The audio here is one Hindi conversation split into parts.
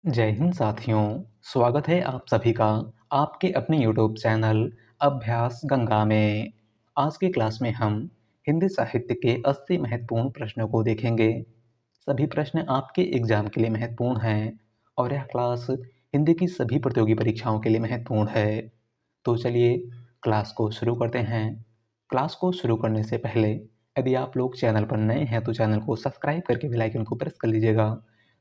जय हिंद साथियों। स्वागत है आप सभी का आपके अपने यूट्यूब चैनल अभ्यास गंगा में। आज की क्लास में हम हिंदी साहित्य के 80 महत्वपूर्ण प्रश्नों को देखेंगे। सभी प्रश्न आपके एग्जाम के लिए महत्वपूर्ण हैं और यह क्लास हिंदी की सभी प्रतियोगी परीक्षाओं के लिए महत्वपूर्ण है। तो चलिए क्लास को शुरू करते हैं। क्लास को शुरू करने से पहले यदि आप लोग चैनल पर नए हैं तो चैनल को सब्सक्राइब करके बेल आइकन को प्रेस कर लीजिएगा,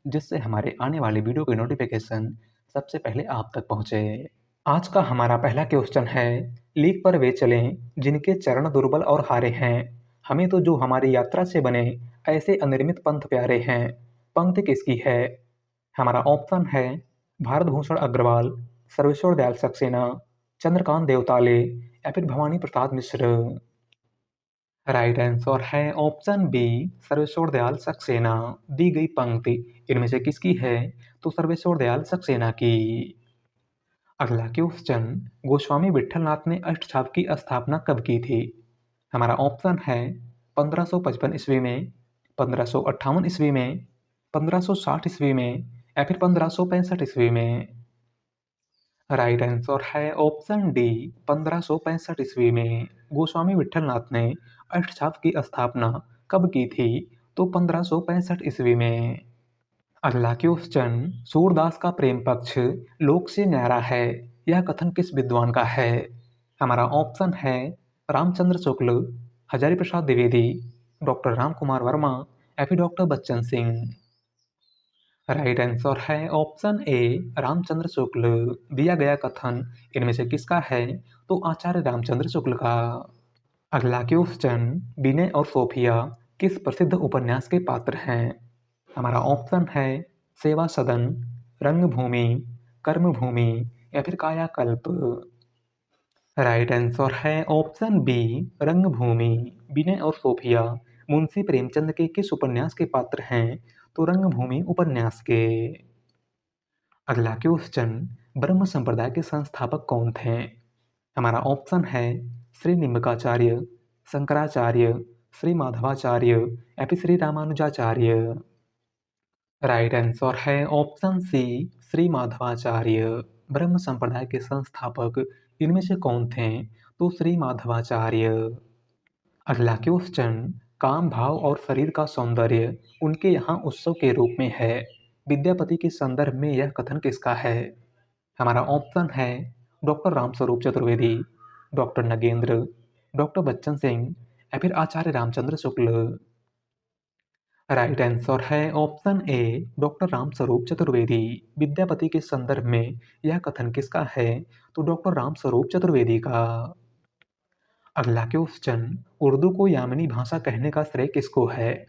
जिससे हमारे आने वाले वीडियो की नोटिफिकेशन सबसे पहले आप तक पहुंचे। आज का हमारा पहला क्वेश्चन है, लीक पर वे चलें जिनके चरण दुर्बल और हारे हैं, हमें तो जो हमारी यात्रा से बने ऐसे अनिर्मित पंथ प्यारे हैं। पंक्ति किसकी है? हमारा ऑप्शन है भारत भूषण अग्रवाल, सर्वेश्वर दयाल सक्सेना, चंद्रकांत देवताले या फिर भवानी प्रसाद मिश्र। राइट आंसर है ऑप्शन बी, सर्वेश्वर दयाल सक्सेना। दी गई पंक्ति इनमें से किसकी है? तो सर्वेश्वर दयाल सक्सेना की। अगला क्वेश्चन, गोस्वामी विठलनाथ ने अष्टछाप की स्थापना कब की थी? हमारा ऑप्शन है 1555 ईस्वी में, 1558 ईस्वी में, 1560 ईस्वी में या फिर 1565 ईस्वी में। राइट आंसर है ऑप्शन डी, 1565 ईस्वी में। गोस्वामी विठलनाथ ने अष्टछाप की स्थापना कब की थी? तो 1565 ईस्वी में। अगला क्वेश्चन, सूरदास का प्रेम पक्ष लोक से न्यारा है, यह कथन किस विद्वान का है? हमारा ऑप्शन है रामचंद्र शुक्ल, हजारी प्रसाद द्विवेदी, डॉक्टर राम कुमार वर्मा या फिर doctor Bachchan Singh. Right answer है ऑप्शन ए, रामचंद्र शुक्ल। दिया गया कथन इनमें से किसका है? तो आचार्य रामचंद्र शुक्ल का। अगला क्वेश्चन, विनय और सोफिया किस प्रसिद्ध उपन्यास के पात्र हैं? हमारा ऑप्शन है सेवा सदन, रंगभूमि, कर्मभूमि या फिर कायाकल्प। राइट आंसर है ऑप्शन बी, रंगभूमि। विनय और सोफिया मुंशी प्रेमचंद के किस उपन्यास के पात्र हैं? तो रंगभूमि उपन्यास के। अगला क्वेश्चन, ब्रह्म संप्रदाय के संस्थापक कौन थे? हमारा ऑप्शन है श्री निम्बकाचार्य, शंकराचार्य, श्री माधवाचार्य या फिर श्री रामानुजाचार्य। राइट आंसर है ऑप्शन सी, श्री माधवाचार्य। ब्रह्म संप्रदाय के संस्थापक इनमें से कौन थे? तो श्री माधवाचार्य। अगला क्वेश्चन, काम भाव और शरीर का सौंदर्य उनके यहाँ उत्सव के रूप में है, विद्यापति के संदर्भ में यह कथन किसका है? हमारा ऑप्शन है doctor Ramswaroop Chaturvedi, doctor Nagendra, doctor Bachchan Singh या फिर आचार्य रामचंद्र शुक्ल। राइट आंसर है ऑप्शन ए, डॉक्टर रामस्वरूप चतुर्वेदी। विद्यापति के संदर्भ में यह कथन किसका है? तो डॉक्टर रामस्वरूप चतुर्वेदी का। अगला क्वेश्चन, उर्दू को यामिनी भाषा कहने का श्रेय किसको है?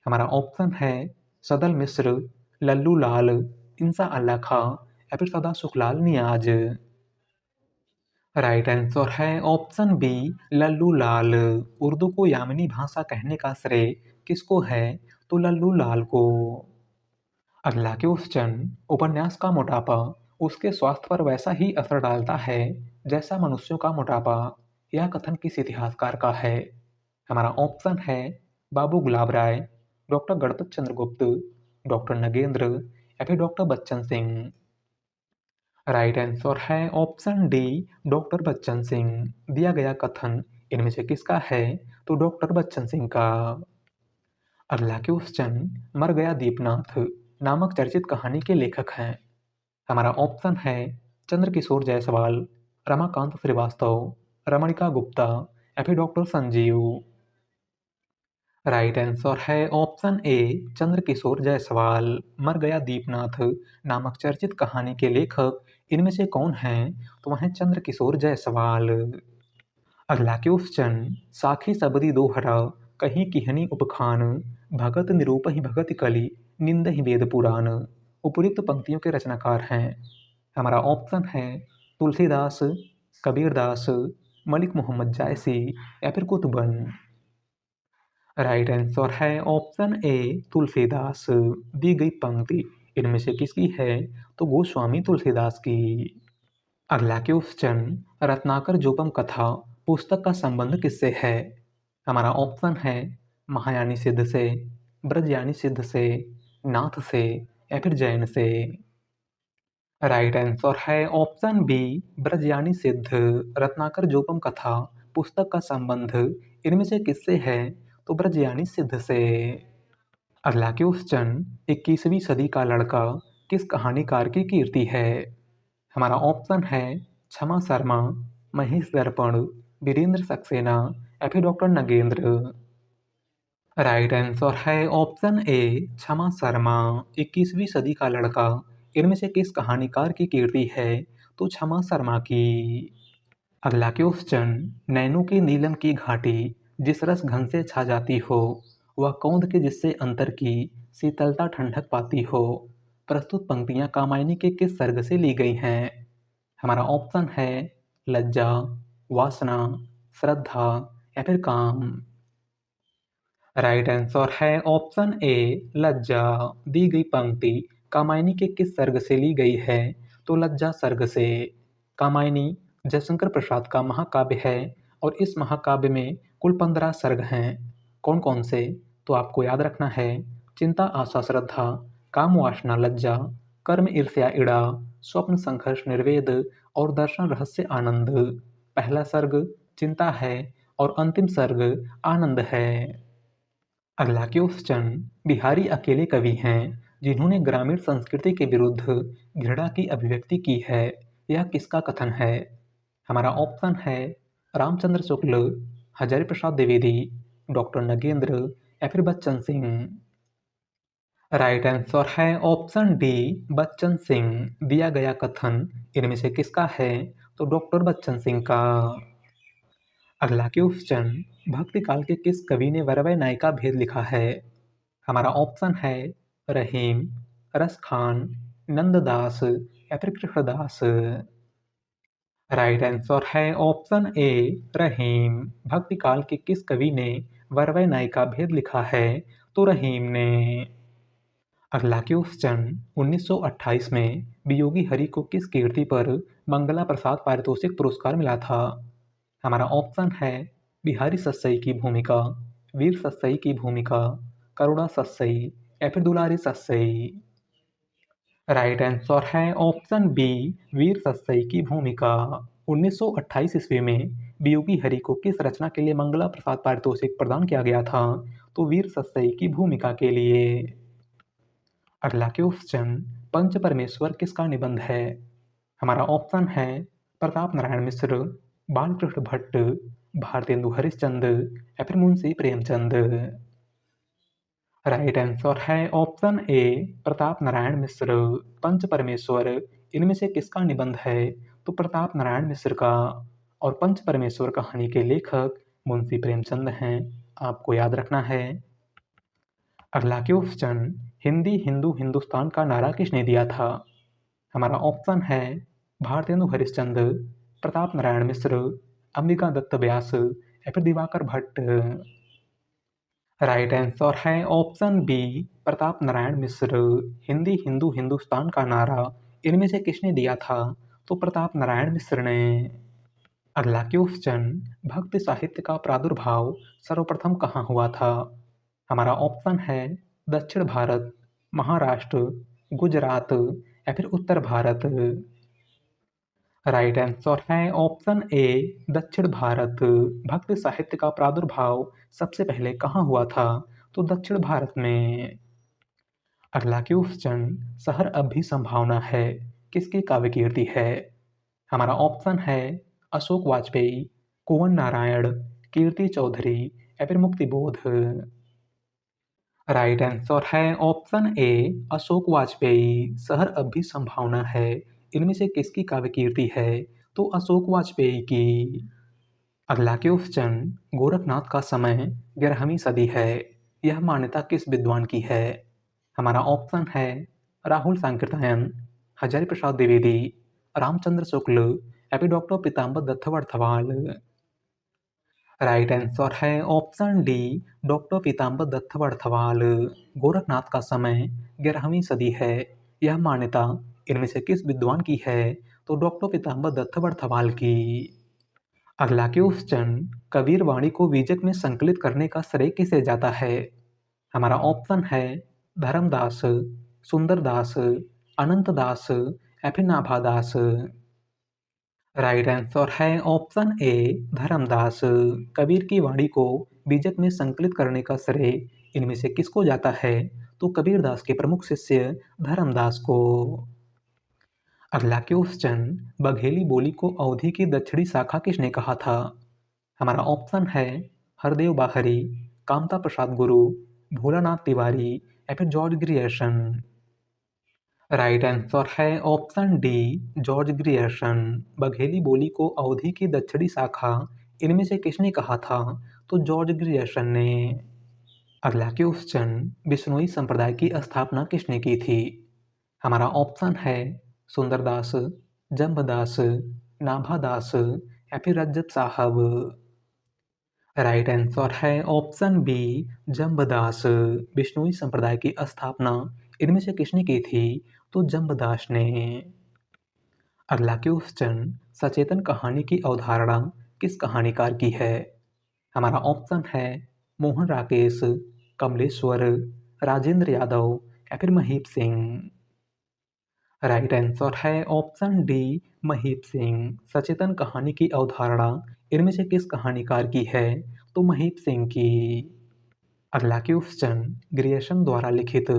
हमारा ऑप्शन है सदल मिश्र, लल्लू लाल, इंसा अल्लाह खां या फिर सदा सुखलाल नियाज। राइट आंसर है ऑप्शन बी, लल्लू लाल। उर्दू को यामिनी भाषा कहने का श्रेय किसको है? तो लल्लू लाल को। अगला क्वेश्चन, उपन्यास का मोटापा उसके स्वास्थ्य पर वैसा ही असर डालता है जैसा मनुष्यों का मोटापा, यह कथन किस इतिहासकार का है? हमारा ऑप्शन है बाबू गुलाब राय, डॉक्टर गणपत चंद्र गुप्त, डॉक्टर नगेंद्र या फिर doctor Bachchan Singh. Right answer है option D, doctor Bachchan Singh. दिया गया कथन इनमें से किसका है? तो डॉक्टर बच्चन सिंह का। अगला क्वेश्चन, मर गया दीपनाथ नामक चर्चित कहानी के लेखक हैं? हमारा ऑप्शन है चंद्रकिशोर जायसवाल, रमाकांत श्रीवास्तव, रमणिका गुप्ता या फिर डॉक्टर संजीव। राइट आंसर है ऑप्शन ए, चंद्रकिशोर जायसवाल। मर गया दीपनाथ नामक चर्चित कहानी के लेखक इनमें से कौन हैं? तो वह हैं चंद्रकिशोर जायसवाल। अगला क्वेश्चन, साखी सबदी दोहरा कहीं किहनी उपखान, भगत निरूपहि भगत कलि निंदहि वेद पुराण। उपयुक्त पंक्तियों के रचनाकार हैं? हमारा ऑप्शन है तुलसीदास, कबीरदास, मलिक मोहम्मद जायसी या फिर कुतुबन। राइट आंसर है ऑप्शन ए, तुलसीदास। दी गई पंक्ति इनमें से किसकी है? तो गोस्वामी तुलसीदास की। अगला क्वेश्चन, रत्नाकर जोपम कथा पुस्तक का संबंध किससे है? हमारा ऑप्शन है महायानी सिद्ध से, ब्रजयानी सिद्ध से, नाथ से या फिर जैन से। राइट आंसर है ऑप्शन बी ब्रजयानी सिद्ध। रत्नाकर जोगम कथा पुस्तक का संबंध इनमें से किससे है? तो ब्रजयानी सिद्ध से। अगला क्वेश्चन, 21वीं सदी का लड़का किस कहानीकार की कीर्ति है? हमारा ऑप्शन है क्षमा शर्मा, महेश दर्पण, वीरेंद्र सक्सेना या फिर डॉक्टर नगेंद्र। राइट आंसर है ऑप्शन ए क्षमा शर्मा। 21वीं सदी का लड़का इनमें से किस कहानीकार की कीर्ति है? तो क्षमा शर्मा की। अगला क्वेश्चन, नैनों की नीलम की घाटी जिस रस घन से छा जाती हो वह कौंध के जिससे अंतर की शीतलता ठंडक पाती हो। प्रस्तुत पंक्तियां कामायनी के किस सर्ग से ली गई हैं? हमारा ऑप्शन है लज्जा, वासना, श्रद्धा या फिर काम। राइट आंसर है ऑप्शन ए लज्जा। दी गई पंक्ति कामायनी के किस सर्ग से ली गई है? तो लज्जा सर्ग से। कामायनी जयशंकर प्रसाद का महाकाव्य है और इस महाकाव्य में कुल 15 सर्ग हैं। कौन कौन से? तो आपको याद रखना है चिंता आशा श्रद्धा, काम वासना लज्जा, कर्म ईर्ष्या इड़ा, स्वप्न संघर्ष निर्वेद और दर्शन रहस्य आनंद। पहला सर्ग चिंता है और अंतिम सर्ग आनंद है। अगला क्वेश्चन, बिहारी अकेले कवि हैं जिन्होंने ग्रामीण संस्कृति के विरुद्ध घृणा की अभिव्यक्ति की है। यह किसका कथन है? हमारा ऑप्शन है रामचंद्र शुक्ल, हजारी प्रसाद द्विवेदी, डॉक्टर नगेंद्र या फिर बच्चन सिंह। राइट आंसर है ऑप्शन डी बच्चन सिंह। दिया गया कथन इनमें से किसका है? तो डॉक्टर बच्चन सिंह का। अगला क्वेश्चन, भक्ति काल के किस कवि ने वरवय नायिका भेद लिखा है? हमारा ऑप्शन है रहीम, रस खान, नंददास या फिर कृष्णदास। राइट आंसर है ऑप्शन ए रहीम। भक्ति काल के किस कवि ने वरवय नायिका भेद लिखा है? तो रहीम ने। अगला क्वेश्चन, 1928 में वियोगी हरि को किस कीर्ति पर मंगला प्रसाद पारितोषिक पुरस्कार मिला था? हमारा ऑप्शन है बिहारी सस्सई की भूमिका, वीर सस्सई की भूमिका, करुणा सस्सई या फिर दुलारी सस्सई। राइट आंसर है ऑप्शन बी वीर सस्सई की भूमिका। 1928 ईस्वी में वियोगी हरि को किस रचना के लिए मंगला प्रसाद पारितोषिक प्रदान किया गया था? तो वीर सस्सई की भूमिका के लिए। अगला क्वेश्चन, पंच परमेश्वर किसका निबंध है? हमारा ऑप्शन है प्रताप नारायण मिश्र, बालकृष्ण भट्ट, भारतेंदु हरिश्चंद्र या फिर मुंशी प्रेमचंद। राइट आंसर है ऑप्शन ए प्रताप नारायण मिश्र। पंच परमेश्वर इनमें से किसका निबंध है? तो प्रताप नारायण मिश्र का। और पंच परमेश्वर कहानी के लेखक मुंशी प्रेमचंद हैं। आपको याद रखना है। अगला क्वेश्चन, हिंदी हिंदू हिंदुस्तान का नारा किसने दिया था? हमारा ऑप्शन है भारतेंदु हरिश्चंद्र, प्रताप नारायण मिश्र, अंबिका दत्त व्यास या फिर दिवाकर भट्ट। राइट आंसर है ऑप्शन बी प्रताप नारायण मिश्र। हिंदी हिंदू हिंदुस्तान का नारा इनमें से किसने दिया था? तो प्रताप नारायण मिश्र ने। अगला क्वेश्चन, भक्ति साहित्य का प्रादुर्भाव सर्वप्रथम कहाँ हुआ था? हमारा ऑप्शन है दक्षिण भारत, महाराष्ट्र, गुजरात या फिर उत्तर भारत। राइट आंसर है ऑप्शन ए दक्षिण भारत। भक्ति साहित्य का प्रादुर्भाव सबसे पहले कहाँ हुआ था? तो दक्षिण भारत में। अगला क्वेश्चन, शहर अब भी संभावना है किसकी काव्य कीर्ति है? हमारा ऑप्शन है अशोक वाजपेयी, कुंवर नारायण, कीर्ति चौधरी या फिर मुक्तिबोध। राइट आंसर है ऑप्शन ए अशोक वाजपेयी। शहर अब भी संभावना है इनमें से किसकी काव्य कीर्ति है? तो अशोक वाजपेयी की। अगला क्वेश्चन, गोरखनाथ का समय 11वीं सदी है। यह मान्यता किस विद्वान की है? हमारा ऑप्शन है राहुल सांकृत्यायन, हजारी प्रसाद द्विवेदी, रामचंद्र शुक्ल या फिर डॉक्टर पीताम्बर दत्त वर्थवाल। राइट आंसर है ऑप्शन डी डॉक्टर पीताम्बर दत्त वर्थवाल। गोरखनाथ का समय 11वीं सदी है। यह मान्यता इनमें से किस विद्वान की है? तो डॉक्टर पीताम्बर दत्त वर्थवाल की। अगला क्वेश्चन, कबीर वाणी को बीजक में संकलित करने का श्रेय किसे जाता है? हमारा ऑप्शन है धर्मदास, सुंदरदास, अनंतदास या फिर नाभादास। राइट आंसर है ऑप्शन ए धर्मदास। कबीर की वाणी को बीजक में संकलित करने का श्रेय इनमें से किसको जाता है? तो कबीरदास के प्रमुख शिष्य धर्मदास को। अगला क्वेश्चन, बघेली बोली को अवधि की दक्षिणी शाखा किसने कहा था? हमारा ऑप्शन है हरदेव बाहरी, कामता प्रसाद गुरु, भोलानाथ तिवारी या फिर जॉर्ज ग्रियर्सन। राइट आंसर है option D George Grierson. Bagheli बोली को अवधि की दक्षिणी शाखा इनमें से किसने कहा था? तो जॉर्ज ग्रियर्सन ने। अगला क्वेश्चन, बिश्नोई संप्रदाय की स्थापना किसने की थी? हमारा ऑप्शन है सुंदरदास, जम्बदास, नाभादास या फिर रज्जत साहब। राइट आंसर है ऑप्शन बी जम्बदास। बिश्नोई संप्रदाय की स्थापना इनमें से किसने की थी? तो जम्बदास ने। अगला क्वेश्चन, सचेतन कहानी की अवधारणा किस कहानीकार की है? हमारा ऑप्शन है मोहन राकेश, कमलेश्वर, राजेंद्र यादव या फिर महीप सिंह। राइट आंसर है ऑप्शन डी महीप सिंह। सचेतन कहानी की अवधारणा इनमें से किस कहानीकार की है? तो महीप सिंह की। अगला क्वेश्चन, ग्रियर्सन द्वारा लिखित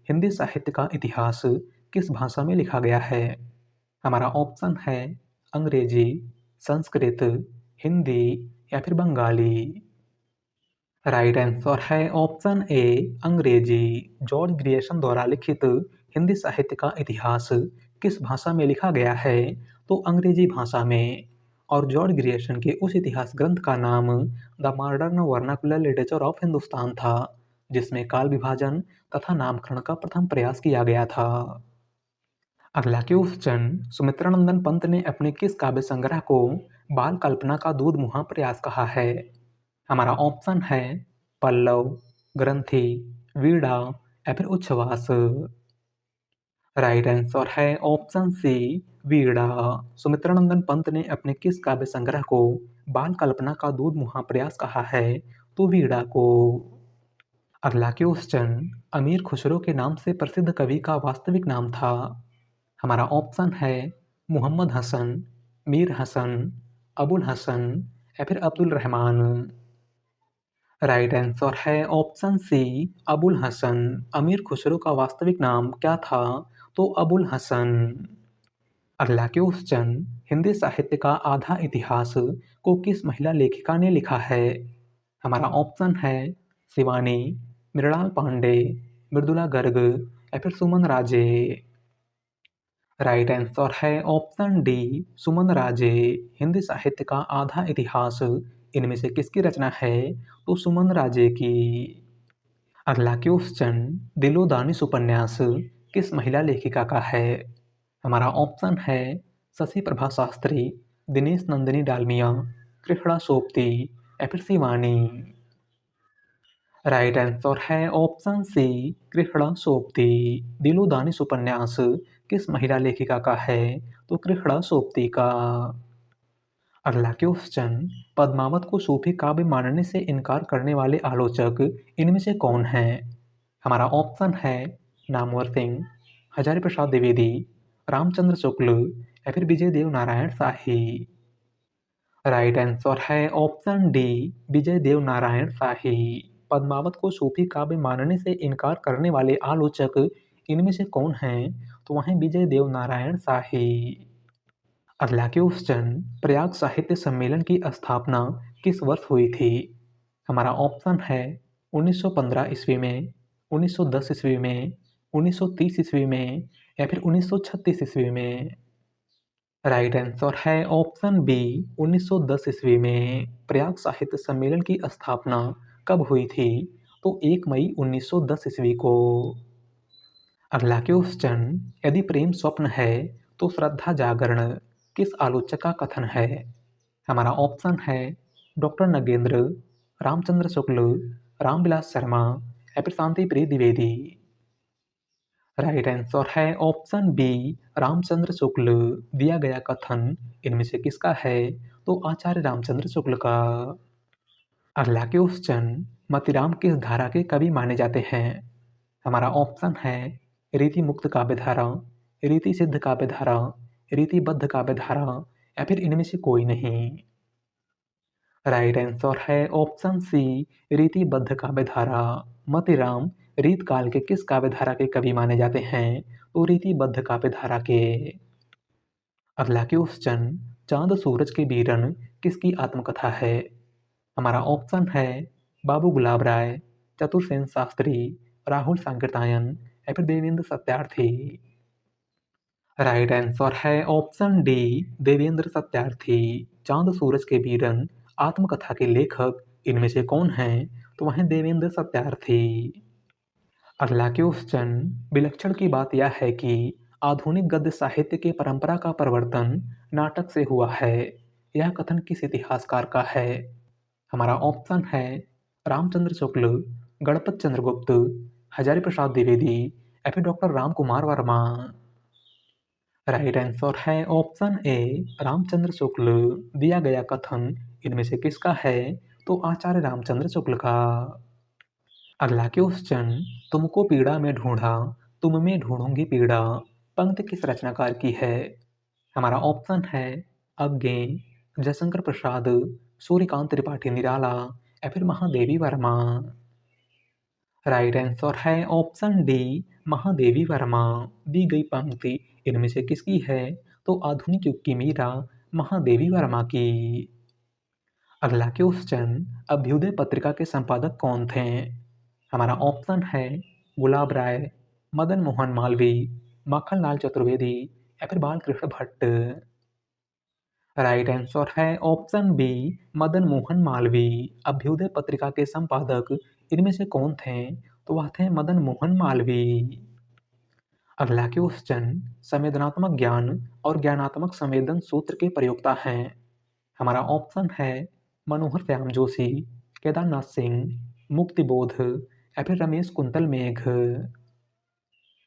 हिंदी साहित्य का इतिहास किस भाषा में लिखा गया है? हमारा ऑप्शन है अंग्रेजी, संस्कृत, हिंदी या फिर बंगाली। राइट आंसर है ऑप्शन ए अंग्रेजी। जॉर्ज ग्रियर्सन द्वारा लिखित हिंदी साहित्य का इतिहास किस भाषा में लिखा गया है? तो अंग्रेजी भाषा में। और जॉर्ज ग्रियर्सन के उस इतिहास ग्रंथ का नाम the modern vernacular literature of Hindustan था, जिसमें काल विभाजन तथा नामकरण का प्रथम प्रयास किया गया था। अगला क्वेश्चन, सुमित्रानंदन पंत ने अपने किस काव्य संग्रह को बाल कल्पना का दूध मुहा प्रयास कहा है? हमारा ऑप्शन है पल्लव, ग्रंथि, वीणा या फिर उच्छ्वास। राइट आंसर है ऑप्शन सी वीणा। सुमित्रानंदन पंत ने अपने किस काव्य संग्रह को बाल कल्पना का दूध मुहा प्रयास कहा है? तो वीणा को। अगला क्वेश्चन, अमीर खुसरो के नाम से प्रसिद्ध कवि का वास्तविक नाम था? हमारा ऑप्शन है मोहम्मद हसन, मीर हसन, अबुल हसन या फिर अब्दुल रहमान। राइट आंसर है ऑप्शन सी अबुल हसन। अमीर खुसरो का वास्तविक नाम क्या था? तो अबुल हसन। अगला क्वेश्चन, हिंदी साहित्य का आधा इतिहास को किस महिला लेखिका ने लिखा है? हमारा ऑप्शन है शिवानी, मृणाल पांडे, मृदुला गर्ग या फिर सुमन राजे। राइट आंसर है ऑप्शन डी सुमन राजे। हिंदी साहित्य का आधा इतिहास इनमें से किसकी रचना है? तो सुमन राजे की। अगला क्वेश्चन, दिलो दानिश उपन्यास किस महिला लेखिका का है? हमारा ऑप्शन है शशि प्रभा शास्त्री, दिनेश नंदिनी डालमिया, कृष्णा सोप्ती या फिर शिवानी। राइट आंसर है ऑप्शन सी कृष्णा सोप्ती। दिलो दानिश उपन्यास किस महिला लेखिका का है? तो कृष्णा सोप्ती का। अगला क्वेश्चन, पद्मावत को सूफी काव्य मानने से इनकार करने वाले आलोचक इनमें से कौन हैं? हमारा ऑप्शन है नामवर सिंह, हजारी प्रसाद द्विवेदी, रामचंद्र शुक्ल या फिर विजय देव नारायण शाही। राइट आंसर है ऑप्शन डी विजय देव नारायण शाही। पद्मावत को सूफी काव्य मानने से इनकार करने वाले आलोचक इनमें से कौन हैं? तो वह हैं विजय देव नारायण शाही। अगला क्वेश्चन, प्रयाग साहित्य सम्मेलन की स्थापना किस वर्ष हुई थी? हमारा ऑप्शन है 1915 ईस्वी में, 1910 ईस्वी में, 1930 ईस्वी में या फिर 1936 ईस्वी में। राइट आंसर है ऑप्शन बी 1910 ईस्वी में। प्रयाग साहित्य सम्मेलन की स्थापना कब हुई थी? तो 1 मई 1910 ईस्वी को। अगला क्वेश्चन, यदि प्रेम स्वप्न है तो श्रद्धा जागरण किस आलोचक का कथन है? हमारा ऑप्शन है डॉक्टर नगेंद्र, रामचंद्र शुक्ल, रामविलास शर्मा या फिर शांति प्रिय द्विवेदी। राइट आंसर है ऑप्शन बी रामचंद्र शुक्ल। दिया गया कथन इनमें से किसका है? तो आचार्य रामचंद्र शुक्ल का। अगला क्वेश्चन, मतिराम किस धारा के कवि माने जाते हैं? हमारा ऑप्शन है रीति मुक्त काव्य धारा, रीति सिद्ध काव्यधारा, रीतिबद्ध काव्यधारा या फिर इनमें से कोई नहीं। राइट आंसर है ऑप्शन सी, रीतिबद्ध काव्यधारा। मोतीराम रीत काल के किस काव्यधारा के कवि माने जाते हैं? तो रीतिबद्ध काव्यधारा के। अगला क्वेश्चन, चांद सूरज के बीरन किसकी आत्मकथा है? हमारा ऑप्शन है बाबू गुलाब राय, चतुरसेन शास्त्री, राहुल सांकृत्यायन या फिर देवेंद्र सत्यार्थी। राइट आंसर है ऑप्शन डी, देवेंद्र सत्यार्थी। चांद सूरज के बीरन आत्मकथा के लेखक इनमें से कौन हैं? तो वह हैं देवेंद्र सत्यार्थी। अगला क्वेश्चन, विलक्षण की बात यह है कि आधुनिक गद्य साहित्य की परंपरा का प्रवर्तन नाटक से हुआ है। यह कथन किस इतिहासकार का है? हमारा ऑप्शन है रामचंद्र शुक्ल, गणपत चंद्रगुप्त, हजारी प्रसाद द्विवेदी या फिर doctor Ram Kumar Verma. Right answer है ऑप्शन ए, रामचंद्र शुक्ल। दिया गया कथन इनमें से किसका है? तो आचार्य रामचंद्र शुक्ल का। अगला क्वेश्चन, तुमको पीड़ा में ढूंढा, तुम में ढूंढूंगी पीड़ा, पंक्ति किस रचनाकार की है? हमारा ऑप्शन है अज्ञे, जयशंकर प्रसाद, सूर्यकांत त्रिपाठी निराला या फिर महादेवी वर्मा। राइट आंसर है ऑप्शन डी, महादेवी वर्मा। दी गई पंक्ति इनमें से किसकी है? तो आधुनिक युग की मीरा महादेवी वर्मा की। अगला क्वेश्चन, अभ्युदय पत्रिका के संपादक कौन थे? हमारा ऑप्शन है गुलाब राय, मदन मोहन मालवीय, माखनलाल चतुर्वेदी या फिर बालकृष्ण भट्ट। राइट आंसर है ऑप्शन बी, मदन मोहन मालवीय। अभ्युदय पत्रिका के संपादक इनमें से कौन थे? तो वह थे मदन मोहन मालवीय। अगला क्वेश्चन, संवेदनात्मक ज्ञान और ज्ञानात्मक संवेदन सूत्र के प्रयोक्ता हैं। हमारा ऑप्शन है मनोहर श्याम जोशी, केदारनाथ सिंह, मुक्तिबोध या फिर रमेश कुंतल मेघ।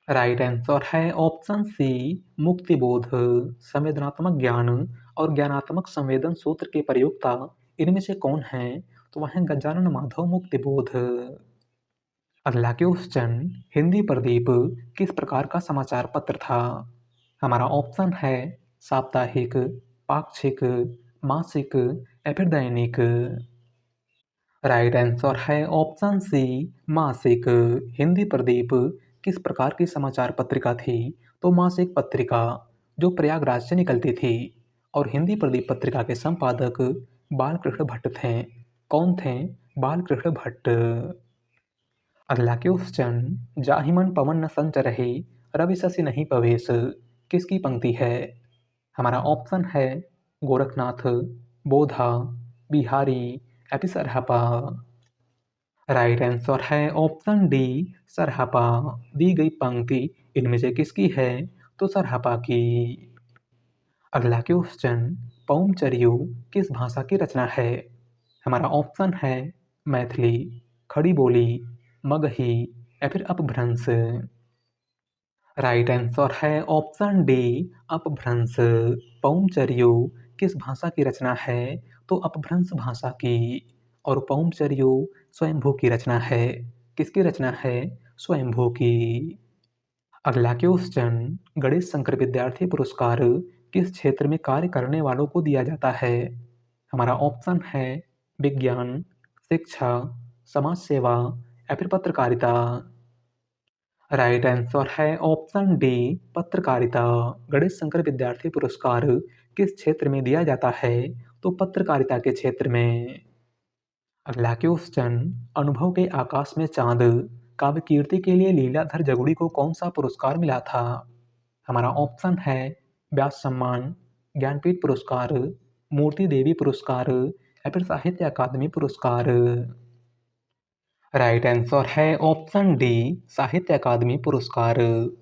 राइट आंसर है ऑप्शन सी, मुक्तिबोध। संवेदनात्मक ज्ञान और ज्ञानात्मक संवेदन सूत्र के प्रयोक्ता इनमें से कौन हैं? तो वह हैं गजानन माधव मुक्तिबोध। अगला क्वेश्चन, हिंदी प्रदीप किस प्रकार का समाचार पत्र था? हमारा ऑप्शन है साप्ताहिक, पाक्षिक, मासिक या फिर दैनिक। राइट आंसर है ऑप्शन सी, मासिक। हिंदी प्रदीप किस प्रकार की समाचार पत्रिका थी? तो मासिक पत्रिका, जो प्रयागराज से निकलती थी। और हिंदी प्रदीप पत्रिका के संपादक बालकृष्ण भट्ट थे। कौन थे? बालकृष्ण भट्ट। अगला क्वेश्चन, जाहिमन पवन न संचरहि, रवि शशि नहीं पवेश, किसकी पंक्ति है? हमारा ऑप्शन है गोरखनाथ, बोधा, बिहारी या फिर सरहपा। राइट आंसर है ऑप्शन डी, सरहपा। दी गई पंक्ति इनमें से किसकी है? तो सरहपा की। अगला क्वेश्चन, पौमचर्यू किस भाषा की रचना है? हमारा ऑप्शन है मैथिली, खड़ी बोली, मगही या फिर अपभ्रंश। राइट आंसर है ऑप्शन डी, अपभ्रंश। पौमचर्यू किस भाषा की रचना है? तो अपभ्रंश भाषा की। और पौमचर्यू स्वयंभू की रचना है। किसकी रचना है? स्वयंभू की। अगला क्वेश्चन, गणेश शंकर विद्यार्थी पुरस्कार किस क्षेत्र में कार्य करने वालों को दिया जाता है? हमारा ऑप्शन है विज्ञान, शिक्षा, समाज सेवा या फिर पत्रकारिता। राइट आंसर है ऑप्शन डी, पत्रकारिता। गणेश शंकर विद्यार्थी पुरस्कार किस क्षेत्र में दिया जाता है? तो पत्रकारिता के क्षेत्र में। अगला क्वेश्चन, अनुभव के आकाश में चांद काव्य कीर्ति के लिए लीलाधर जगुड़ी को कौन सा पुरस्कार मिला था? हमारा ऑप्शन है व्यास सम्मान, ज्ञानपीठ पुरस्कार, मूर्ति देवी पुरस्कार या फिर साहित्य अकादमी पुरस्कार। राइट आंसर है ऑप्शन डी, साहित्य अकादमी पुरस्कार।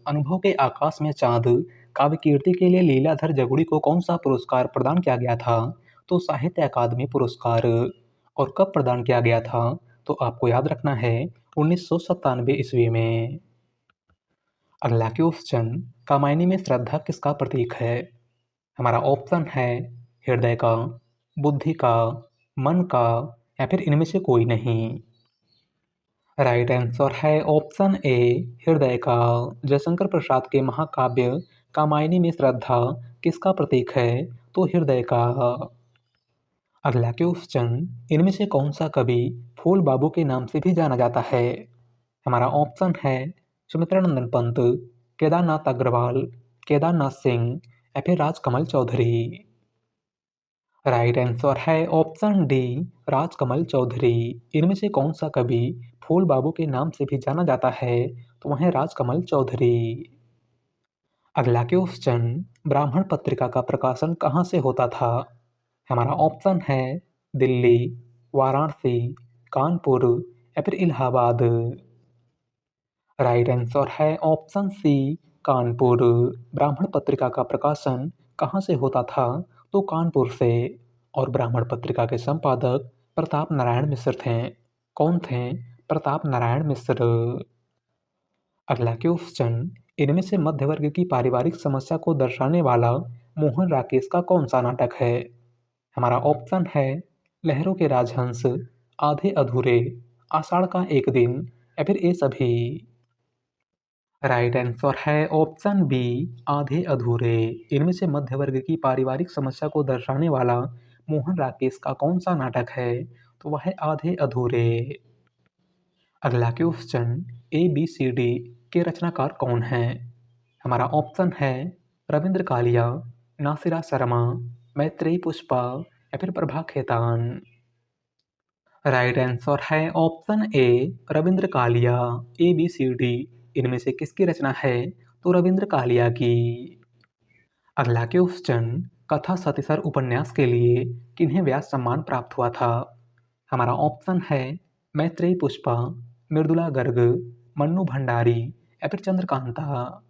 अनुभव के आकाश में चांद काव्य कीर्ति के लिए लीलाधर जगुड़ी को कौन सा पुरस्कार प्रदान किया गया था? तो साहित्य अकादमी पुरस्कार। और कब प्रदान किया गया था? तो आपको याद रखना है 1997 ईस्वी में। अगला क्वेश्चन, कामायनी में श्रद्धा किसका प्रतीक है? हमारा ऑप्शन है हृदय का, बुद्धि का, मन का या फिर इनमें से कोई नहीं। राइट आंसर है ऑप्शन ए, हृदय का। जयशंकर प्रसाद के महाकाव्य कामायनी में श्रद्धा किसका प्रतीक है? तो हृदय का। अगला क्वेश्चन, इनमें से कौन सा कवि फूल बाबू के नाम से भी जाना जाता है? हमारा ऑप्शन है सुमित्रा नंदन पंत, केदारनाथ अग्रवाल, केदारनाथ सिंह या फिर राजकमल चौधरी। राइट आंसर है ऑप्शन डी, राजकमल चौधरी। इनमें से कौन सा कवि फूल बाबू के नाम से भी जाना जाता है? तो वह है राजकमल चौधरी। अगला क्वेश्चन, ब्राह्मण पत्रिका का प्रकाशन कहाँ से होता था? हमारा ऑप्शन है दिल्ली, वाराणसी, कानपुर या फिर इलाहाबाद। राइट आंसर है ऑप्शन सी, कानपुर। ब्राह्मण पत्रिका का प्रकाशन कहाँ से होता था? तो कानपुर से। और ब्राह्मण पत्रिका के संपादक प्रताप नारायण मिश्र थे। कौन थे? प्रताप नारायण मिश्र। अगला क्वेश्चन, इनमें से मध्य वर्ग की पारिवारिक समस्या को दर्शाने वाला मोहन राकेश का कौन सा नाटक है? हमारा ऑप्शन है लहरों के राजहंस, आधे अधूरे, आषाढ़ का एक दिन या फिर ये सभी। राइट आंसर है ऑप्शन बी, आधे अधूरे। इनमें से मध्य वर्ग की पारिवारिक समस्या को दर्शाने वाला मोहन राकेश का कौन सा नाटक है? तो वह है आधे अधूरे। अगला question, A B C D के रचनाकार कौन हैं? हमारा ऑप्शन है रविंद्र कालिया, नासिरा शर्मा, मैत्रेयी पुष्पा या फिर प्रभा खेतान। राइट आंसर है option A, Ravindra Kalia. A B C D इनमें से किसकी रचना है? तो रविंद्र कालिया की। अगला क्वेश्चन, कथा सतीसर उपन्यास के लिए किन्हें व्यास सम्मान प्राप्त हुआ था? हमारा ऑप्शन है मैत्रेयी पुष्पा, मृदुला गर्ग, मन्नू भंडारी या फिर चंद्रकांता।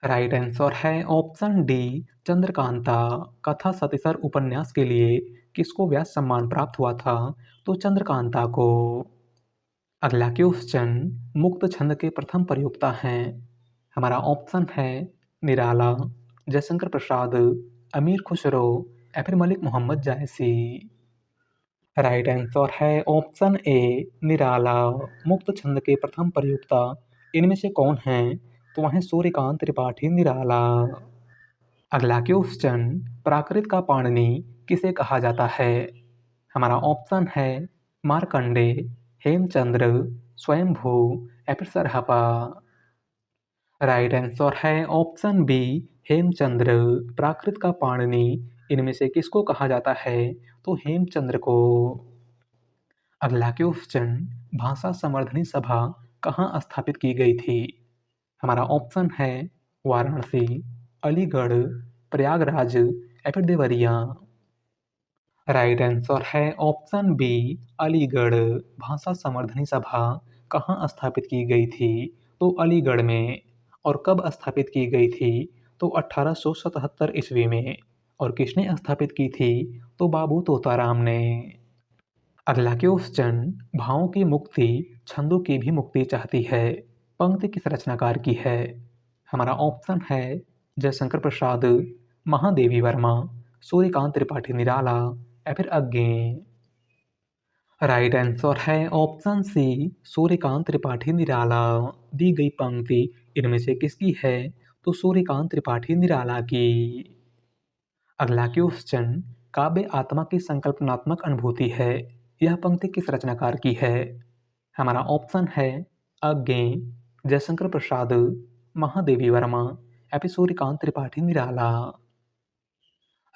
राइट आंसर है ऑप्शन डी, चंद्रकांता। कथा सतीसर उपन्यास के लिए किसको व्यास सम्मान प्राप्त हुआ था? तो चंद्रकांता को। अगला क्वेश्चन, मुक्त छंद के प्रथम प्रयोक्ता हैं? हमारा ऑप्शन है निराला, जयशंकर प्रसाद, अमीर खुसरो या फिर मलिक मोहम्मद जायसी। राइट आंसर है ऑप्शन ए, निराला। मुक्त छंद के प्रथम प्रयोक्ता इनमें से कौन हैं? तो वह है सूर्यकांत त्रिपाठी निराला। अगला क्वेश्चन, प्राकृत का पाणिनि किसे कहा जाता है? हमारा ऑप्शन है मार्कंडे, हेमचंद्र, स्वयंभू या फिर सरहपा। राइट आंसर है ऑप्शन बी, हेमचंद्र। प्राकृत का पाणिनि इनमें से किसको कहा जाता है? तो हेमचंद्र को। अगला क्वेश्चन, भाषा संवर्धनी सभा कहाँ स्थापित की गई थी? हमारा ऑप्शन है वाराणसी, अलीगढ़, प्रयागराज या फिर देवरिया। राइट आंसर है ऑप्शन बी, अलीगढ़। भाषा संवर्धनी सभा कहाँ स्थापित की गई थी? तो अलीगढ़ में। और कब स्थापित की गई थी? तो 1877 ईस्वी में। और किसने स्थापित की थी? तो बाबू तोताराम ने। अगला क्वेश्चन, भावों की मुक्ति छंदों की भी मुक्ति चाहती है, पंक्ति किस रचनाकार की है? हमारा ऑप्शन है जयशंकर प्रसाद, महादेवी वर्मा, सूर्यकांत त्रिपाठी निराला या फिर अज्ञे। राइट आंसर है ऑप्शन सी, सूर्यकांत त्रिपाठी निराला। दी गई पंक्ति इनमें से किसकी है? तो सूर्यकांत त्रिपाठी निराला की। अगला क्वेश्चन, काव्य आत्मा की संकल्पनात्मक अनुभूति है, यह पंक्ति किस रचनाकार की है? हमारा ऑप्शन है अज्ञे, जयशंकर प्रसाद, महादेवी वर्मा या फिर सूर्यकांत त्रिपाठी निराला।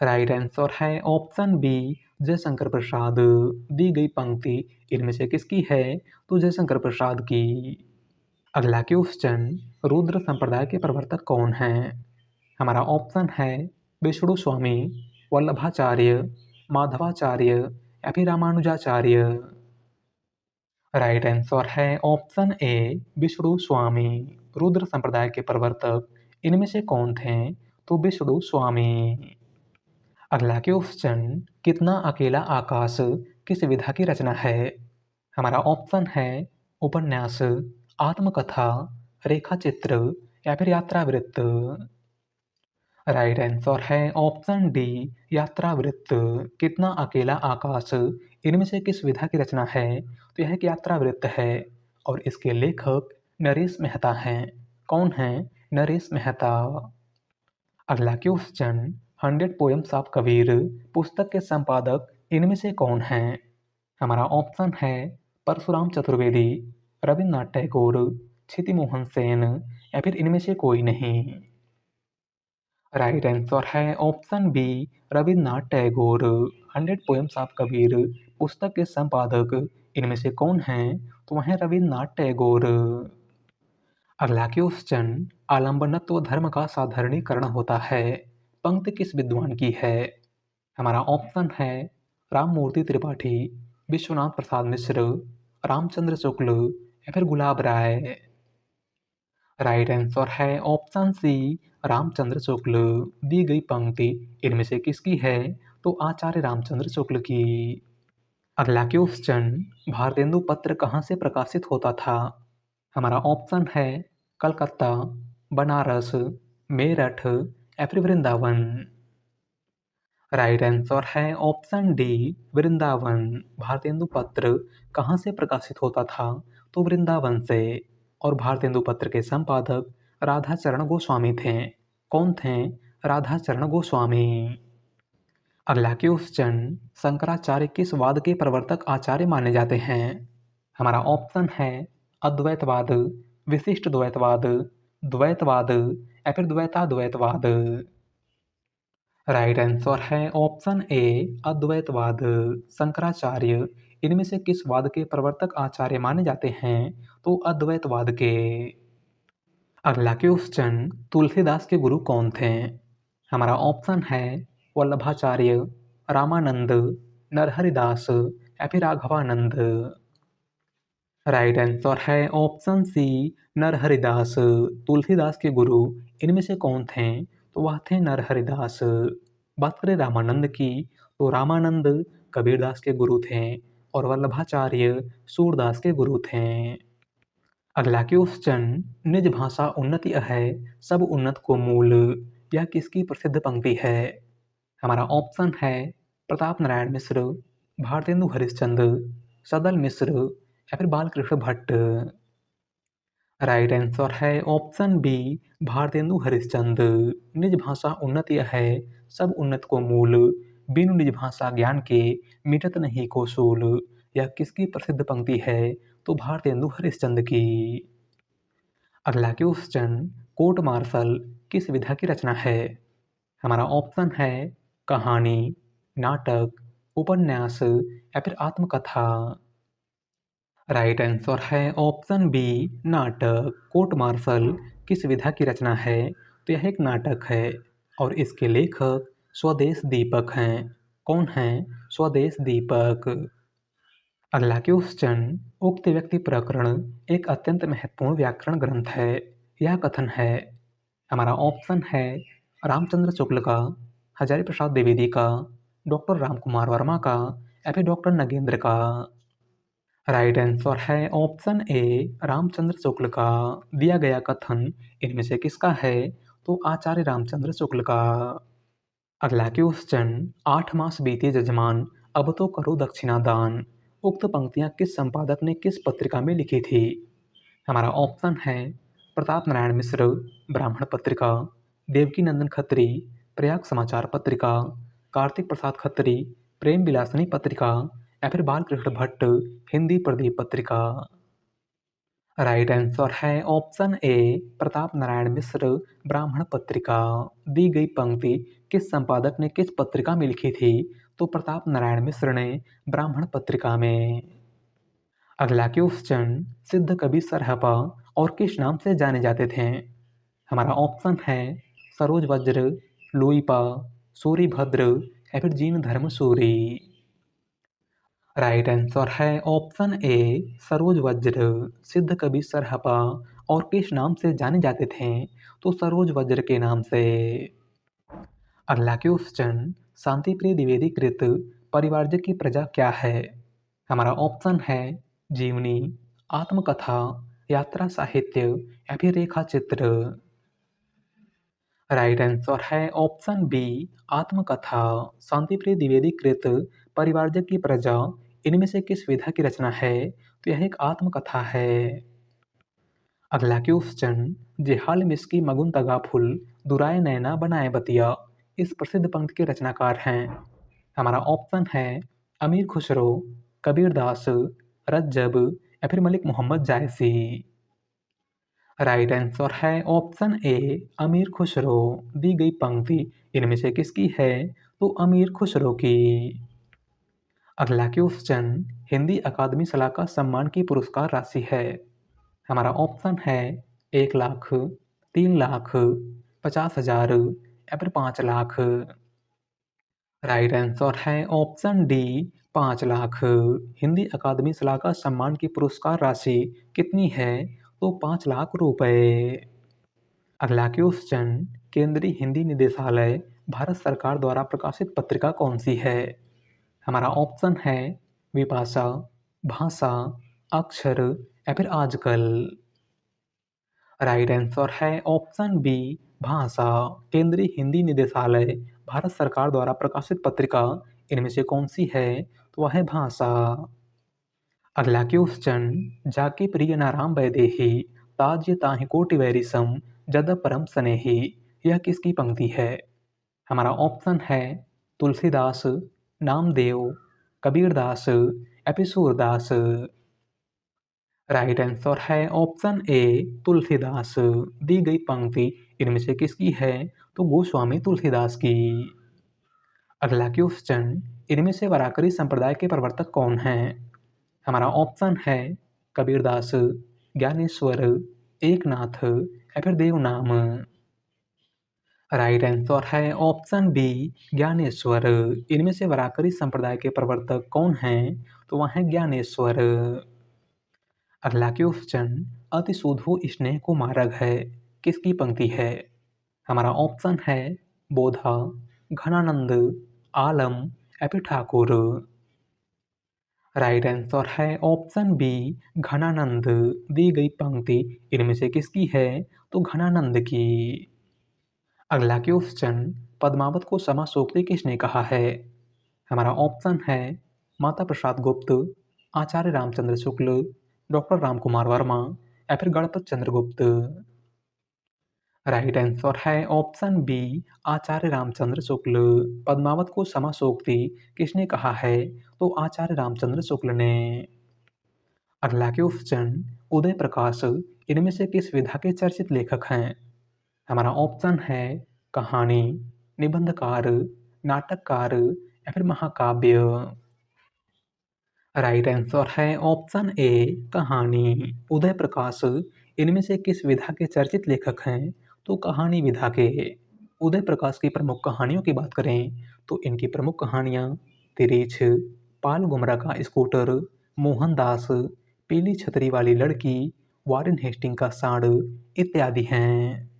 राइट आंसर है ऑप्शन बी, जयशंकर प्रसाद। दी गई पंक्ति इनमें से किसकी है? तो जयशंकर प्रसाद की। अगला क्वेश्चन, रुद्र संप्रदाय के प्रवर्तक कौन हैं? हमारा ऑप्शन है विष्णु स्वामी, वल्लभाचार्य, माधवाचार्य या फिर रामानुजाचार्य। राइट आंसर है ऑप्शन ए, विष्णु स्वामी। रुद्र संप्रदाय के प्रवर्तक इनमें से कौन थे? तो विष्णु स्वामी। अगला क्वेश्चन, कितना अकेला आकाश किस विधा की रचना है? हमारा ऑप्शन है उपन्यास, आत्मकथा, रेखा चित्र या फिर यात्रावृत्त। राइट आंसर है ऑप्शन डी, यात्रावृत्त। कितना अकेला आकाश इनमें से किस विधा की रचना है? तो यह एक यात्रावृत्त है और इसके लेखक नरेश मेहता हैं। कौन हैं? नरेश मेहता। अगला क्वेश्चन, 100 पोएम्स ऑफ कबीर पुस्तक के संपादक इनमें से कौन हैं? हमारा ऑप्शन है परशुराम चतुर्वेदी, रविन्द्रनाथ टैगोर, क्षिति मोहन सेन या फिर इनमें से कोई नहीं। राइट आंसर है option B, Rabindranath Tagore. 100 poems of Kabir पुस्तक के संपादक इनमें से कौन हैं? तो वह हैं रविन्द्रनाथ टैगोर। अगला क्वेश्चन, आलम्बनत्व धर्म का साधारणीकरण होता है, पंक्ति किस विद्वान की है? हमारा ऑप्शन है राममूर्ति त्रिपाठी, विश्वनाथ प्रसाद मिश्र, रामचंद्र शुक्ल या फिर गुलाब राय। राइट आंसर है ऑप्शन सी, रामचंद्र शुक्ल। दी गई पंक्ति इनमें से किसकी है? तो आचार्य रामचंद्र शुक्ल की। अगला क्वेश्चन, भारतेंदु पत्र कहाँ से प्रकाशित होता था? हमारा ऑप्शन है कलकत्ता, बनारस, मेरठ या फिर वृंदावन। राइट आंसर है ऑप्शन डी, वृंदावन। भारतेंदु पत्र कहाँ से प्रकाशित होता था? तो वृंदावन से। और भारतेंदु पत्र के संपादक राधाचरण गोस्वामी थे। कौन थे? राधाचरण गोस्वामी। अगला क्वेश्चन, शंकराचार्य किस वाद के प्रवर्तक आचार्य माने जाते हैं? हमारा ऑप्शन है अद्वैतवाद, विशिष्ट द्वैतवाद, द्वैतवाद या फिर द्वैताद्वैतवाद। राइट आंसर है ऑप्शन ए, अद्वैतवाद। शंकराचार्य इनमें से किस वाद के प्रवर्तक आचार्य माने जाते हैं? तो अद्वैतवाद के। अगला क्वेश्चन, तुलसीदास के गुरु कौन थे? हमारा ऑप्शन है वल्लभाचार्य, रामानंद, नरहरिदास या फिर राघवानंद। राइट आंसर है ऑप्शन सी, नरहरिदास। तुलसीदास के गुरु इनमें से कौन थे? तो वह थे नरहरिदास। बात करें रामानंद की, तो रामानंद कबीरदास के गुरु थे और वल्लभाचार्य सूरदास के गुरु थे। अगला क्वेश्चन, निज भाषा उन्नति है, सब उन्नत को मूल, यह किसकी प्रसिद्ध पंक्ति है? हमारा ऑप्शन है प्रताप नारायण मिश्र, भारतेंदु हरिश्चंद्र, सदल मिश्र या फिर बालकृष्ण भट्ट। राइट आंसर है ऑप्शन बी, भारतेंदु हरिश्चंद्र। निज भाषा उन्नति है, सब उन्नत को मूल, बिनु निज भाषा ज्ञान के मिटत नहीं को सूल, यह किसकी प्रसिद्ध पंक्ति है? तो भारतेंदु हरिश्चंद्र की। अगला क्वेश्चन, कोर्ट मार्शल किस विधा की रचना है? हमारा ऑप्शन है कहानी, नाटक, उपन्यास या फिर आत्मकथा। राइट आंसर है ऑप्शन बी, नाटक। कोर्ट मार्शल किस विधा की रचना है? तो यह एक नाटक है और इसके लेखक स्वदेश दीपक हैं। कौन हैं? स्वदेश दीपक। अगला क्वेश्चन, उक्त व्यक्ति प्रकरण एक अत्यंत महत्वपूर्ण व्याकरण ग्रंथ है, यह कथन है? हमारा ऑप्शन है रामचंद्र शुक्ल का, हजारी प्रसाद द्विवेदी का, डॉक्टर रामकुमार वर्मा का या फिर डॉक्टर नगेंद्र का। राइट आंसर है ऑप्शन ए, रामचंद्र शुक्ल का। दिया गया कथन इनमें से किसका है? तो आचार्य रामचंद्र शुक्ल का। अगला क्वेश्चन, 8 मास बीते जजमान, अब तो करो दक्षिणा दान, उक्त पंक्तियां किस संपादक ने किस पत्रिका में लिखी थी? हमारा ऑप्शन है प्रताप नारायण मिश्र, ब्राह्मण पत्रिका, देवकी नंदन खत्री, प्रयाग समाचार पत्रिका, कार्तिक प्रसाद खत्री, प्रेम विलासनी पत्रिका या फिर बालकृष्ण भट्ट, हिंदी प्रदीप पत्रिका। राइट आंसर है ऑप्शन ए, प्रताप नारायण मिश्र, ब्राह्मण पत्रिका। दी गई पंक्ति किस संपादक ने किस पत्रिका में लिखी थी? तो प्रताप नारायण मिश्र ने ब्राह्मण पत्रिका में। अगला क्वेश्चन, सिद्ध कवि सरहपा और किस नाम से जाने जाते थे? हमारा ऑप्शन है सरोज वज्र, लुईपा, सूरीभद्र या फिर जीन धर्म सूरी। राइट आंसर है ऑप्शन ए, सरोज वज्र। सिद्ध कवि सरहपा और किस नाम से जाने जाते थे? तो सरोज वज्र के नाम से। अगला क्वेश्चन, शांति प्रिय द्विवेदी कृत परिवारजक की प्रजा क्या है? हमारा ऑप्शन है जीवनी, आत्मकथा, यात्रा साहित्य या फिर रेखा चित्र। राइट आंसर है ऑप्शन बी, आत्मकथा। शांति प्रिय द्विवेदी कृत परिवारजक की प्रजा इनमें से किस विधा की रचना है? तो यह एक आत्मकथा है। अगला क्वेश्चन, जेहाल मिसकी मगुन तगा फुल दुराए नैना बनाए बतिया इस प्रसिद्ध पंक्ति के रचनाकार हैं? हमारा ऑप्शन है अमीर खुसरो, कबीर दास, रज्जब या फिर मलिक मोहम्मद जायसी। राइट आंसर है ऑप्शन ए अमीर खुसरो। दी गई पंक्ति इनमें से किसकी है? तो अमीर खुसरो की। अगला क्वेश्चन, हिंदी अकादमी सलाहकार सम्मान की पुरस्कार राशि है? हमारा ऑप्शन है 1 लाख, 3 लाख, 50,000 या फिर 5 लाख। राइट आंसर है ऑप्शन डी 5 लाख। हिंदी अकादमी सलाहकार सम्मान की पुरस्कार राशि कितनी है? तो 5 लाख रुपए। अगला क्वेश्चन, केंद्रीय हिंदी निदेशालय भारत सरकार द्वारा प्रकाशित पत्रिका कौन सी है? हमारा ऑप्शन है विपाशा, भाषा, अक्षर या फिर आजकल। राइट आंसर है ऑप्शन बी भाषा। केंद्रीय हिंदी निदेशालय भारत सरकार द्वारा प्रकाशित पत्रिका इनमें से कौन सी है? तो वह है भाषा। अगला क्वेश्चन, जाके प्रिय नाराम वैदेही ताज्य ताहि कोटि वैरिसम जद परम स्नेही यह किसकी पंक्ति है? हमारा ऑप्शन है तुलसीदास, नामदेव, कबीरदास या फिर सूरदास। राइट आंसर है ऑप्शन ए तुलसीदास। दी गई पंक्ति इनमें से किसकी है? तो गोस्वामी तुलसीदास की। अगला क्वेश्चन, इनमें से वराकरी संप्रदाय के प्रवर्तक कौन हैं? हमारा ऑप्शन है कबीरदास, ज्ञानेश्वर, एकनाथ या फिर देवनाम। राइट आंसर है ऑप्शन बी ज्ञानेश्वर। इनमें से वराकरी संप्रदाय के प्रवर्तक कौन हैं? तो वह है ज्ञानेश्वर। अगला क्वेश्चन, अति शोधो स्नेह को मार्ग है किसकी पंक्ति है? हमारा ऑप्शन है बोधा, घनानंद, आलम या फिर ठाकुर। राइट आंसर है ऑप्शन बी घनानंद। दी गई पंक्ति इनमें से किसकी है? तो घनानंद की। अगला क्वेश्चन, पद्मावत को समासोक्ति किसने कहा है? हमारा ऑप्शन है माता प्रसाद गुप्त, आचार्य रामचंद्र शुक्ल, डॉक्टर रामकुमार वर्मा या फिर गणपत चंद्र गुप्त। राइट आंसर है ऑप्शन बी आचार्य रामचंद्र शुक्ल। पद्मावत को समासोक्ति किसने कहा है? तो आचार्य रामचंद्र शुक्ल ने। अगला क्वेश्चन, उदय प्रकाश इनमें से किस विधा के चर्चित लेखक हैं? हमारा ऑप्शन है कहानी, निबंधकार, नाटककार या फिर महाकाव्य। राइट आंसर है ऑप्शन ए कहानी। उदय प्रकाश इनमें से किस विधा के चर्चित लेखक हैं? तो कहानी विधा के। उदय प्रकाश की प्रमुख कहानियों की बात करें तो इनकी प्रमुख कहानियाँ तिरिछ, पाल गुमरा का स्कूटर, मोहनदास, पीली छतरी वाली लड़की, वारेन हेस्टिंग का सांड इत्यादि हैं।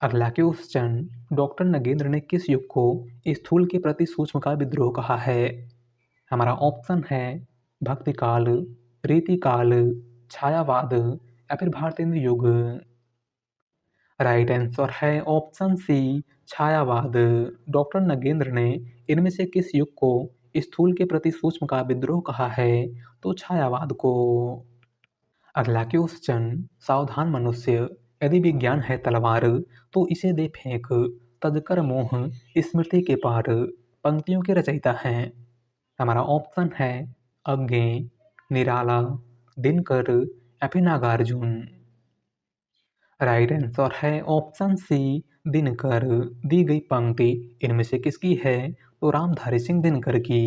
अगला क्वेश्चन, डॉक्टर नगेंद्र ने किस युग को स्थूल के प्रति सूक्ष्म का विद्रोह कहा है? हमारा ऑप्शन है भक्तिकाल, रीतिकाल, छायावाद या फिर भारतेंद्र युग। राइट आंसर है ऑप्शन सी छायावाद। डॉक्टर नगेंद्र ने इनमें से किस युग को स्थूल के प्रति सूक्ष्म का विद्रोह कहा है? तो छायावाद को। अगला क्वेश्चन, सावधान मनुष्य यदि विज्ञान है तलवार तो इसे दे फेंक तजकर मोह स्मृति के पार पंक्तियों के रचयिता हैं? हमारा ऑप्शन है अज्ञे, निराला, दिनकर या फिर नागार्जुन। राइट आंसर है ऑप्शन सी दिनकर। दी गई पंक्ति इनमें से किसकी है? तो रामधारी सिंह दिनकर की।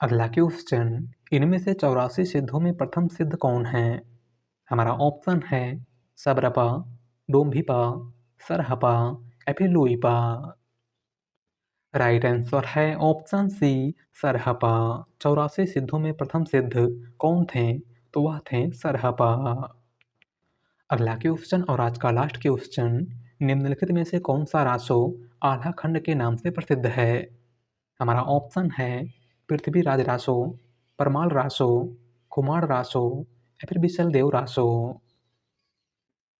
अगला क्वेश्चन, इनमें से 84 सिद्धों में प्रथम सिद्ध कौन है? हमारा ऑप्शन है सबरपा, डोम्भिपा, सरहपा या फिर लोईपा। राइट आंसर है ऑप्शन सी सरहपा। 84 सिद्धों में प्रथम सिद्ध कौन थे? तो वह थे सरहपा। अगला क्वेश्चन और आज का लास्ट क्वेश्चन, निम्नलिखित में से कौन सा रासो आल्हा खंड के नाम से प्रसिद्ध है? हमारा ऑप्शन है पृथ्वीराज रासो, परमाल रासो, कुमार रासो या फिर बिसल देव रासो।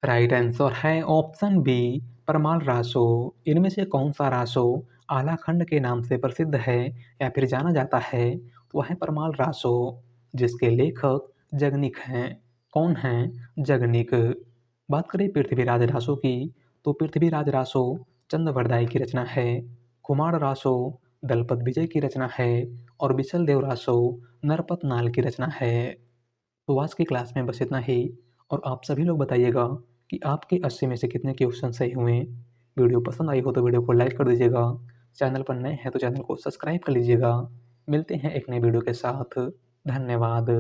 राइट आंसर है ऑप्शन बी परमाल रासो। इनमें से कौन सा रासो आल्हा खंड के नाम से प्रसिद्ध है या फिर जाना जाता है? तो वह है परमाल रासो, जिसके लेखक जगनिक हैं। कौन हैं? जगनिक। बात करें पृथ्वीराज रासो की, तो पृथ्वीराज रासो चंद्रवरदाई की रचना है। कुमार रासो दलपत विजय की रचना है और विशल देव रासो नरपत नाल की रचना है। तो आज की क्लास में बस इतना ही और आप सभी लोग बताइएगा कि आपके 80 में से कितने क्वेश्चन सही हुए। वीडियो पसंद आई हो तो वीडियो को लाइक कर दीजिएगा। चैनल पर नए हैं तो चैनल को सब्सक्राइब कर लीजिएगा। मिलते हैं एक नए वीडियो के साथ। धन्यवाद।